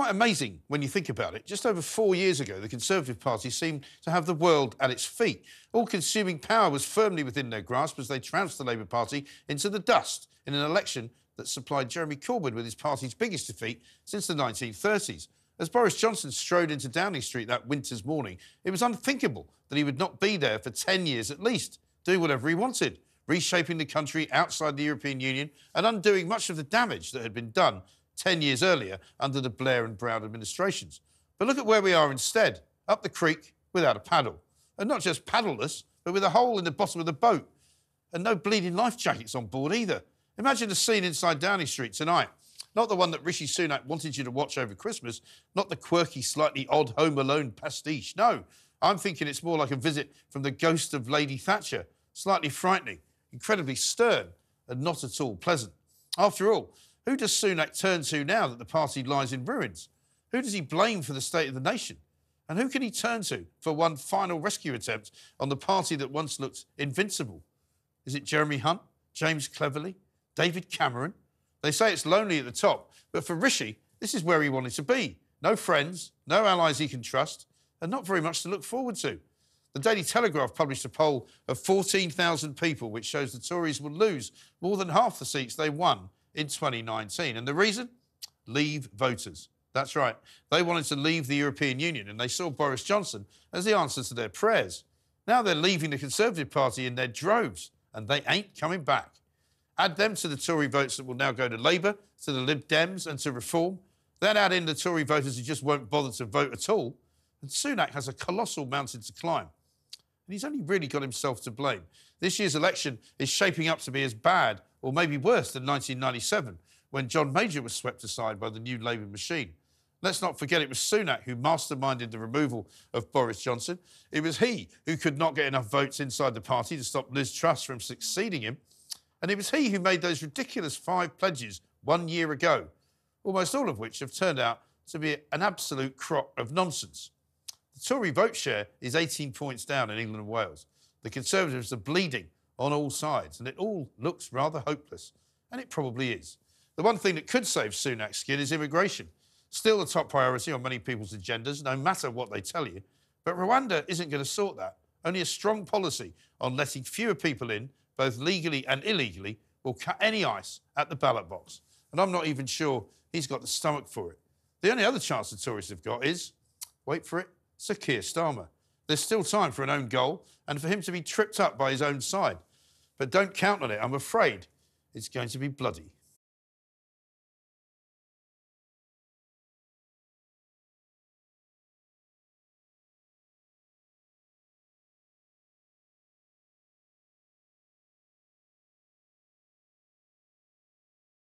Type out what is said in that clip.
quite amazing when you think about it. Just over 4 years ago, the Conservative Party seemed to have the world at its feet. All-consuming power was firmly within their grasp as they trounced the Labour Party into the dust in an election that supplied Jeremy Corbyn with his party's biggest defeat since the 1930s. As Boris Johnson strode into Downing Street that winter's morning, it was unthinkable that he would not be there for 10 years at least, doing whatever he wanted, reshaping the country outside the European Union and undoing much of the damage that had been done 10 years earlier under the Blair and Brown administrations. But look at where we are instead, up the creek without a paddle. And not just paddleless, but with a hole in the bottom of the boat. And no bleeding life jackets on board either. Imagine the scene inside Downing Street tonight. Not the one that Rishi Sunak wanted you to watch over Christmas, not the quirky, slightly odd Home Alone pastiche. No, I'm thinking it's more like a visit from the ghost of Lady Thatcher. Slightly frightening, incredibly stern, and not at all pleasant. After all, who does Sunak turn to now that the party lies in ruins? Who does he blame for the state of the nation? And who can he turn to for one final rescue attempt on the party that once looked invincible? Is it Jeremy Hunt, James Cleverly, David Cameron? They say it's lonely at the top, but for Rishi, this is where he wanted to be. No friends, no allies he can trust, and not very much to look forward to. The Daily Telegraph published a poll of 14,000 people which shows the Tories will lose more than half the seats they won in 2019. And the reason? Leave voters. That's right. They wanted to leave the European Union and they saw Boris Johnson as the answer to their prayers. Now they're leaving the Conservative Party in their droves and they ain't coming back. Add them to the Tory votes that will now go to Labour, to the Lib Dems and to Reform. Then add in the Tory voters who just won't bother to vote at all. And Sunak has a colossal mountain to climb. And he's only really got himself to blame. This year's election is shaping up to be as bad or maybe worse than 1997, when John Major was swept aside by the new Labour machine. Let's not forget it was Sunak who masterminded the removal of Boris Johnson. It was he who could not get enough votes inside the party to stop Liz Truss from succeeding him. And it was he who made those ridiculous 5 pledges 1 year ago, almost all of which have turned out to be an absolute crock of nonsense. The Tory vote share is 18 points down in England and Wales. The Conservatives are bleeding on all sides, and it all looks rather hopeless. And it probably is. The one thing that could save Sunak's skin is immigration. Still a top priority on many people's agendas, no matter what they tell you. But Rwanda isn't going to sort that. Only a strong policy on letting fewer people in, both legally and illegally, will cut any ice at the ballot box. And I'm not even sure he's got the stomach for it. The only other chance the Tories have got is, wait for it, Sir Keir Starmer. There's still time for an own goal and for him to be tripped up by his own side. But don't count on it. I'm afraid it's going to be bloody.